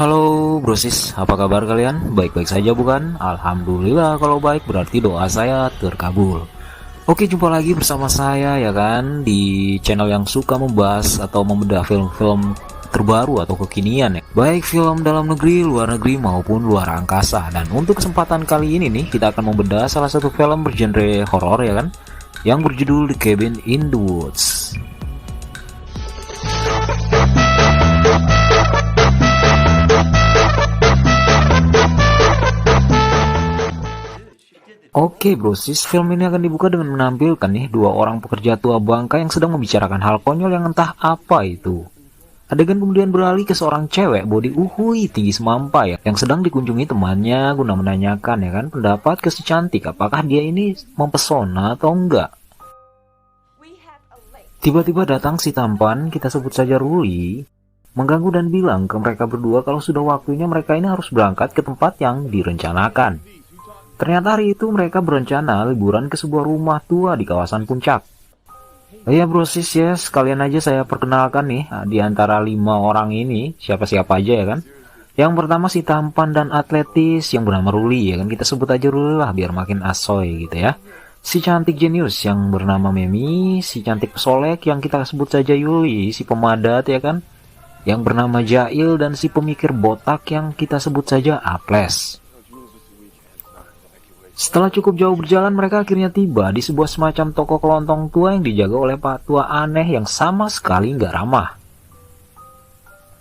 Halo brosis, apa kabar kalian? Baik-baik saja bukan? Alhamdulillah kalau baik berarti doa saya terkabul. Oke, jumpa lagi bersama saya ya kan di channel yang suka membahas atau membedah film-film terbaru atau kekinian ya. Baik film dalam negeri, luar negeri maupun luar angkasa. Dan untuk kesempatan kali ini nih kita akan membedah salah satu film bergenre horor ya kan, yang berjudul The Cabin in the Woods. Oke brosis, film ini akan dibuka dengan menampilkan nih dua orang pekerja tua bangka yang sedang membicarakan hal konyol yang entah apa itu. Adegan kemudian beralih ke seorang cewek body uhui tinggi semampai yang sedang dikunjungi temannya guna menanyakan ya kan pendapat ke si cantik apakah dia ini mempesona atau enggak. Tiba-tiba datang si tampan, kita sebut saja Ruli, mengganggu dan bilang ke mereka berdua kalau sudah waktunya mereka ini harus berangkat ke tempat yang direncanakan. Ternyata hari itu mereka berencana liburan ke sebuah rumah tua di kawasan puncak. Ya brosis ya, sekalian aja saya perkenalkan nih di antara 5 orang ini, siapa-siapa aja ya kan. Yang pertama si tampan dan atletis yang bernama Ruli ya kan, kita sebut aja Ruli lah biar makin asoy gitu ya. Si cantik jenius yang bernama Memi, si cantik pesolek yang kita sebut saja Yuli, si pemadat ya kan, yang bernama Jail, dan si pemikir botak yang kita sebut saja Aples. Setelah cukup jauh berjalan, mereka akhirnya tiba di sebuah semacam toko kelontong tua yang dijaga oleh pak tua aneh yang sama sekali nggak ramah.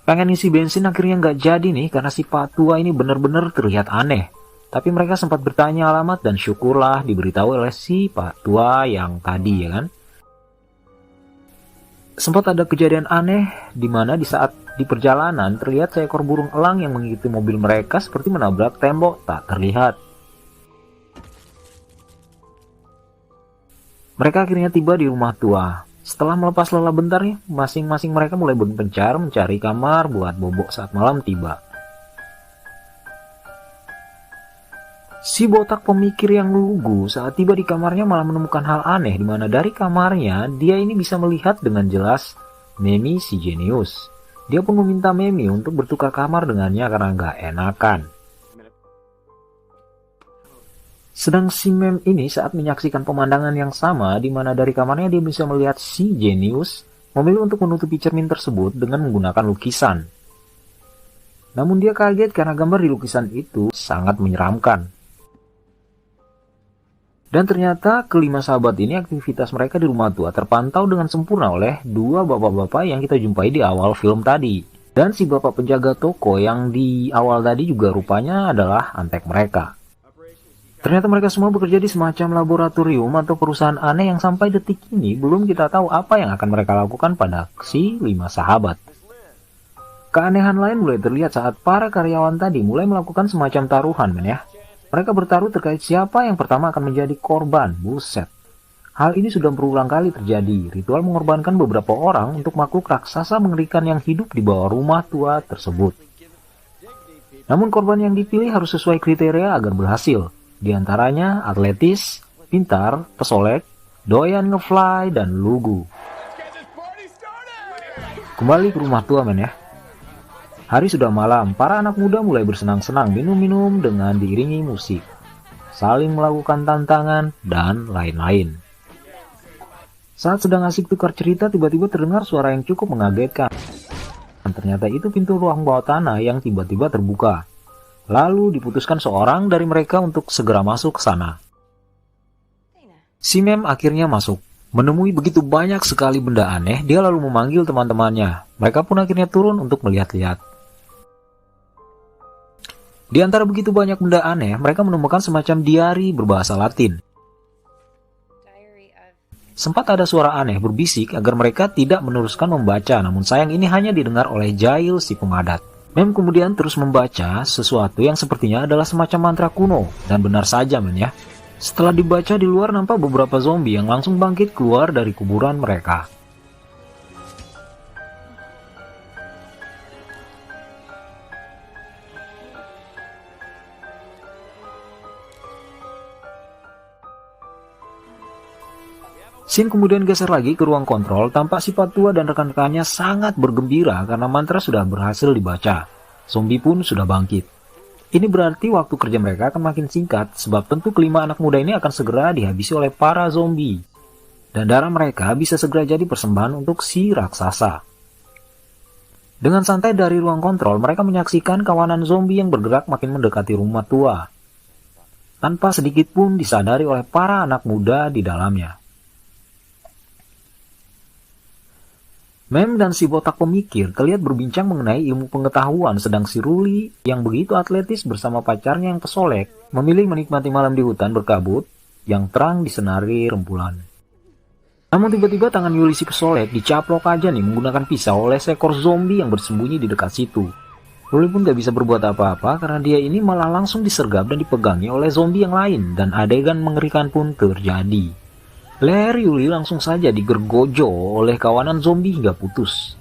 Pengen isi bensin akhirnya nggak jadi nih karena si pak tua ini benar-benar terlihat aneh. Tapi mereka sempat bertanya alamat dan syukurlah diberitahu oleh si pak tua yang tadi ya kan. Sempat ada kejadian aneh di mana di saat di perjalanan terlihat seekor burung elang yang mengikuti mobil mereka seperti menabrak tembok tak terlihat. Mereka akhirnya tiba di rumah tua. Setelah melepas lelah bentar nih, masing-masing mereka mulai berpencar mencari kamar buat bobok saat malam tiba. Si botak pemikir yang lugu saat tiba di kamarnya malah menemukan hal aneh di mana dari kamarnya dia ini bisa melihat dengan jelas Memi si jenius. Dia pun meminta Memi untuk bertukar kamar dengannya karena nggak enakan. Sedang si Mem ini saat menyaksikan pemandangan yang sama di mana dari kamarnya dia bisa melihat si jenius memilih untuk menutupi cermin tersebut dengan menggunakan lukisan. Namun dia kaget karena gambar di lukisan itu sangat menyeramkan. Dan ternyata kelima sahabat ini aktivitas mereka di rumah tua terpantau dengan sempurna oleh dua bapak-bapak yang kita jumpai di awal film tadi. Dan si bapak penjaga toko yang di awal tadi juga rupanya adalah antek mereka. Ternyata mereka semua bekerja di semacam laboratorium atau perusahaan aneh yang sampai detik ini belum kita tahu apa yang akan mereka lakukan pada si 5 sahabat. Keanehan lain mulai terlihat saat para karyawan tadi mulai melakukan semacam taruhan ya. Mereka bertaruh terkait siapa yang pertama akan menjadi korban. Buset. Hal ini sudah berulang kali terjadi. Ritual mengorbankan beberapa orang untuk makhluk raksasa mengerikan yang hidup di bawah rumah tua tersebut. Namun korban yang dipilih harus sesuai kriteria agar berhasil. Di antaranya atletis, pintar, pesolek, doyan ngefly, dan lugu. Kembali ke rumah tua men ya. Hari sudah malam, para anak muda mulai bersenang-senang minum-minum dengan diiringi musik, saling melakukan tantangan, dan lain-lain. Saat sedang asik tukar cerita, tiba-tiba terdengar suara yang cukup mengagetkan. Dan ternyata itu pintu ruang bawah tanah yang tiba-tiba terbuka. Lalu diputuskan seorang dari mereka untuk segera masuk ke sana. Si Mem akhirnya masuk. Menemui begitu banyak sekali benda aneh, dia lalu memanggil teman-temannya. Mereka pun akhirnya turun untuk melihat-lihat. Di antara begitu banyak benda aneh, mereka menemukan semacam diari berbahasa Latin. Sempat ada suara aneh berbisik agar mereka tidak meneruskan membaca, namun sayang ini hanya didengar oleh Jail si pemadat. Mem kemudian terus membaca sesuatu yang sepertinya adalah semacam mantra kuno, dan benar saja men ya. Setelah dibaca di luar nampak beberapa zombie yang langsung bangkit keluar dari kuburan mereka. Shin kemudian geser lagi ke ruang kontrol, tampak si Patua dan rekan-rekannya sangat bergembira karena mantra sudah berhasil dibaca. zombie pun sudah bangkit. Ini berarti waktu kerja mereka akan makin singkat, sebab tentu kelima anak muda ini akan segera dihabisi oleh para zombie. Dan darah mereka bisa segera jadi persembahan untuk si raksasa. Dengan santai dari ruang kontrol, mereka menyaksikan kawanan zombie yang bergerak makin mendekati rumah tua, tanpa sedikit pun disadari oleh para anak muda di dalamnya. Mem dan si botak pemikir terlihat berbincang mengenai ilmu pengetahuan, sedang si Ruli yang begitu atletis bersama pacarnya yang pesolek memilih menikmati malam di hutan berkabut yang terang disenari rembulan. Namun tiba-tiba tangan Yuli si pesolek dicaplok aja nih menggunakan pisau oleh seekor zombie yang bersembunyi di dekat situ. Ruli pun gak bisa berbuat apa-apa karena dia ini malah langsung disergap dan dipegangi oleh zombie yang lain, dan adegan mengerikan pun terjadi. Leher Yuli langsung saja digergojo oleh kawanan zombie hingga putus.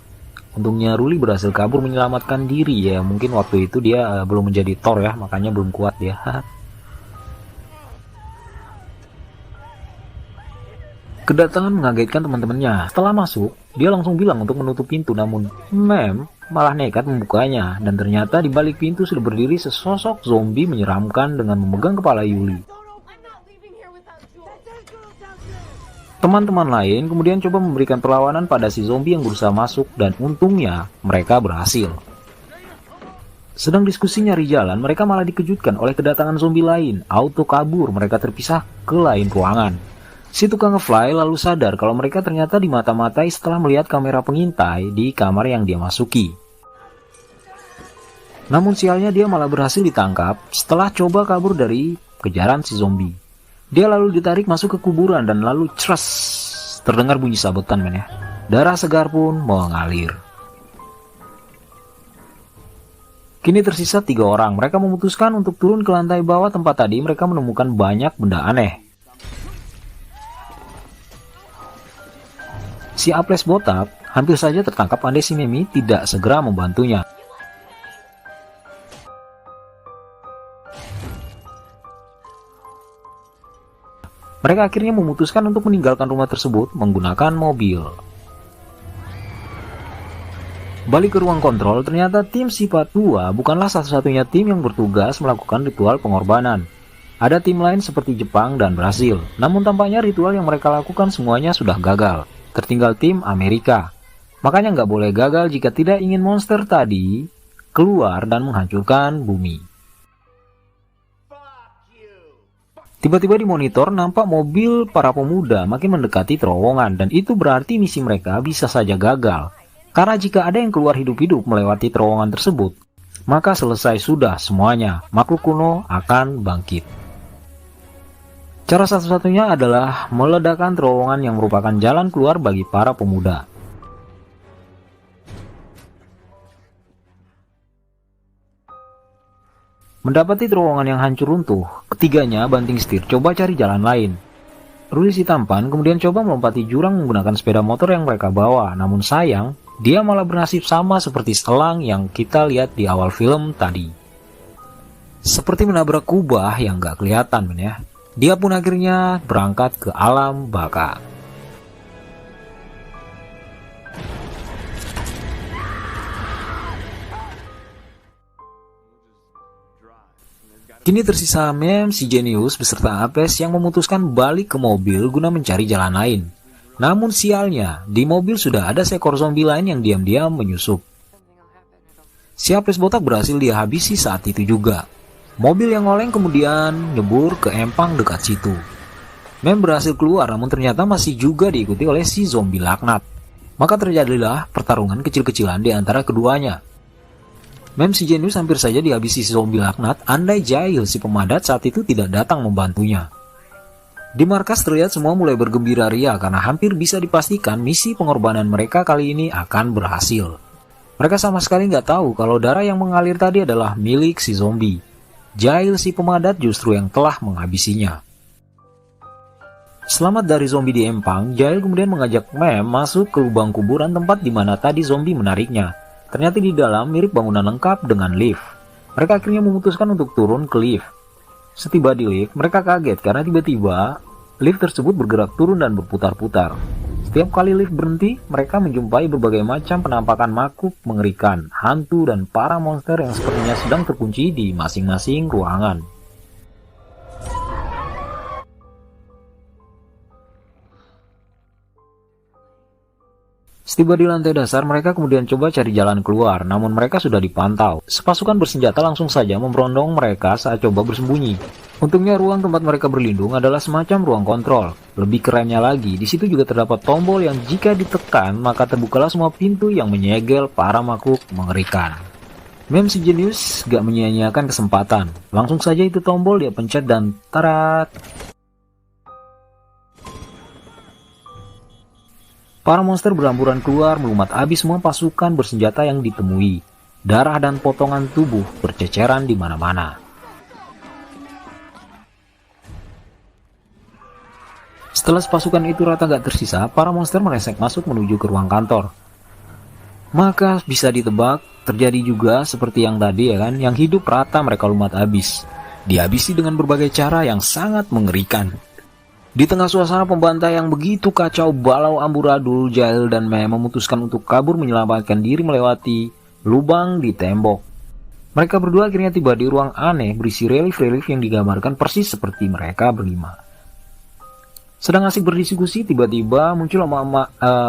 Untungnya Ruli berhasil kabur menyelamatkan diri ya, mungkin waktu itu dia belum menjadi Thor ya, makanya belum kuat ya. Kedatangan mengagetkan teman-temannya. Setelah masuk, dia langsung bilang untuk menutup pintu, namun Mem malah nekat membukanya, dan ternyata di balik pintu sudah berdiri sesosok zombie menyeramkan dengan memegang kepala Yuli. Teman-teman lain kemudian coba memberikan perlawanan pada si zombie yang berusaha masuk, dan untungnya mereka berhasil. Sedang diskusi nyari jalan, mereka malah dikejutkan oleh kedatangan zombie lain. Auto kabur, mereka terpisah ke lain ruangan. Si tukang ngefly lalu sadar kalau mereka ternyata dimata-matai setelah melihat kamera pengintai di kamar yang dia masuki. Namun sialnya dia malah berhasil ditangkap setelah coba kabur dari kejaran si zombie. Dia lalu ditarik masuk ke kuburan dan lalu cres, terdengar bunyi sabetan men ya. Darah segar pun mengalir. Kini tersisa 3 orang. Mereka memutuskan untuk turun ke lantai bawah tempat tadi mereka menemukan banyak benda aneh. Si Aples botak hampir saja tertangkap andai si Memi tidak segera membantunya. Mereka akhirnya memutuskan untuk meninggalkan rumah tersebut menggunakan mobil. Balik ke ruang kontrol, ternyata tim sifat 2 bukanlah satu-satunya tim yang bertugas melakukan ritual pengorbanan. Ada tim lain seperti Jepang dan Brasil, namun tampaknya ritual yang mereka lakukan semuanya sudah gagal. Tertinggal tim Amerika. Makanya nggak boleh gagal jika tidak ingin monster tadi keluar dan menghancurkan bumi. Tiba-tiba di monitor nampak mobil para pemuda makin mendekati terowongan, dan itu berarti misi mereka bisa saja gagal. Karena jika ada yang keluar hidup-hidup melewati terowongan tersebut, maka selesai sudah semuanya, makhluk kuno akan bangkit. Cara satu-satunya adalah meledakkan terowongan yang merupakan jalan keluar bagi para pemuda. Mendapati terowongan yang hancur runtuh, ketiganya banting setir coba cari jalan lain. Ruli si tampan kemudian coba melompati jurang menggunakan sepeda motor yang mereka bawa, namun sayang, dia malah bernasib sama seperti selang yang kita lihat di awal film tadi. Seperti menabrak kubah yang gak kelihatan men ya. Dia pun akhirnya berangkat ke alam baka. Kini tersisa Mem, si jenius beserta Apes yang memutuskan balik ke mobil guna mencari jalan lain. Namun sialnya, di mobil sudah ada seekor zombie lain yang diam-diam menyusup. Si Apes botak berhasil dia habisi saat itu juga. Mobil yang oleng kemudian nyebur ke empang dekat situ. Mem berhasil keluar, namun ternyata masih juga diikuti oleh si zombie laknat. Maka terjadilah pertarungan kecil-kecilan di antara keduanya. Mem si jenius hampir saja dihabisi si zombie laknat andai Jail si pemadat saat itu tidak datang membantunya. Di markas terlihat semua mulai bergembira ria karena hampir bisa dipastikan misi pengorbanan mereka kali ini akan berhasil. Mereka sama sekali nggak tahu kalau darah yang mengalir tadi adalah milik si zombie. Jail si pemadat justru yang telah menghabisinya. Selamat dari zombie di empang, Jail kemudian mengajak Mem masuk ke lubang kuburan tempat di mana tadi zombie menariknya. Ternyata di dalam mirip bangunan lengkap dengan lift. Mereka akhirnya memutuskan untuk turun ke lift. Setiba di lift, mereka kaget karena tiba-tiba lift tersebut bergerak turun dan berputar-putar. Setiap kali lift berhenti, mereka menjumpai berbagai macam penampakan makhluk mengerikan, hantu, dan para monster yang sepertinya sedang terkunci di masing-masing ruangan. Setiba di lantai dasar, mereka kemudian coba cari jalan keluar, namun mereka sudah dipantau. Sepasukan bersenjata langsung saja memberondong mereka saat coba bersembunyi. Untungnya ruang tempat mereka berlindung adalah semacam ruang kontrol. Lebih kerennya lagi, di situ juga terdapat tombol yang jika ditekan, maka terbukalah semua pintu yang menyegel para makhluk mengerikan. Mem si jenius gak menyia-nyiakan kesempatan. Langsung saja itu tombol dia pencet dan tarat. Para monster berhamburan keluar melumat habis semua pasukan bersenjata yang ditemui. Darah dan potongan tubuh berceceran di mana-mana. Setelah pasukan itu rata gak tersisa, para monster meresek masuk menuju ke ruang kantor. Maka bisa ditebak, terjadi juga seperti yang tadi ya kan, yang hidup rata mereka lumat habis. Dihabisi dengan berbagai cara yang sangat mengerikan. Di tengah suasana pembantai yang begitu kacau balau amburadul, Jail dan Mem memutuskan untuk kabur menyelamatkan diri melewati lubang di tembok. Mereka berdua akhirnya tiba di ruang aneh berisi relief-relief yang digambarkan persis seperti mereka berlima. Sedang asik berdiskusi, tiba-tiba muncul emak-emak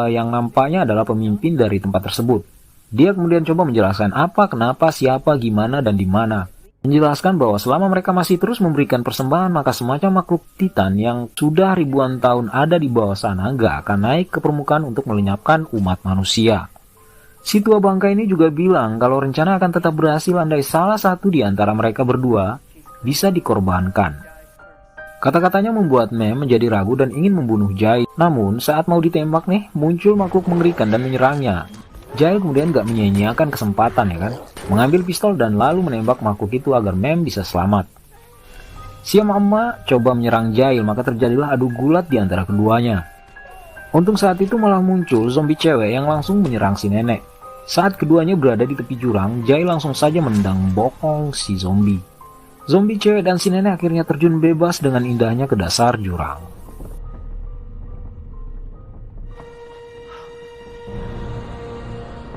yang nampaknya adalah pemimpin dari tempat tersebut. Dia kemudian coba menjelaskan apa, kenapa, siapa, gimana, dan di mana. Menjelaskan bahwa selama mereka masih terus memberikan persembahan, maka semacam makhluk titan yang sudah ribuan tahun ada di bawah sana gak akan naik ke permukaan untuk melenyapkan umat manusia. Si tua bangka ini juga bilang kalau rencana akan tetap berhasil andai salah satu di antara mereka berdua bisa dikorbankan. Kata-katanya membuat Mem menjadi ragu dan ingin membunuh Jail. Namun saat mau ditembak nih, muncul makhluk mengerikan dan menyerangnya. Jail kemudian gak menyia-nyiakan kesempatan ya kan, mengambil pistol dan lalu menembak makhluk itu agar Mem bisa selamat. Si emak-emak coba menyerang Jail, maka terjadilah adu gulat di antara keduanya. Untung saat itu malah muncul zombie cewek yang langsung menyerang si nenek. Saat keduanya berada di tepi jurang, Jail langsung saja menendang bokong si zombie. Zombie cewek dan si nenek akhirnya terjun bebas dengan indahnya ke dasar jurang.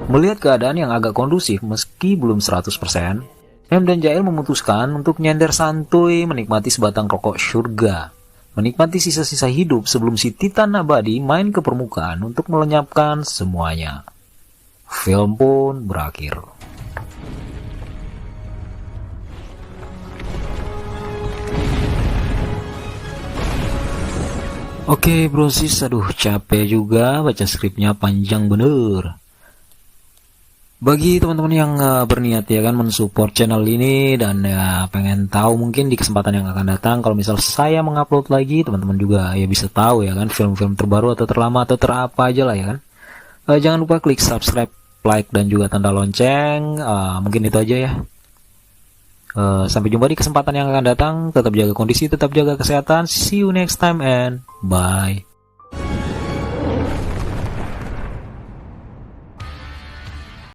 Melihat keadaan yang agak kondusif meski belum 100%, Mem dan Jail memutuskan untuk nyender santuy menikmati sebatang rokok surga. Menikmati sisa-sisa hidup sebelum si Titan abadi main ke permukaan untuk melenyapkan semuanya. Film pun berakhir. Oke brosis, aduh capek juga baca skripnya, panjang bener. Bagi teman-teman yang berniat ya kan mensupport channel ini dan ya pengen tahu mungkin di kesempatan yang akan datang kalau misal saya mengupload lagi, teman-teman juga ya bisa tahu ya kan film-film terbaru atau terlama atau terapa aja lah ya kan. Jangan lupa klik subscribe, like dan juga tanda lonceng. Mungkin itu aja ya. Sampai jumpa di kesempatan yang akan datang. Tetap jaga kondisi, tetap jaga kesehatan. See you next time and bye.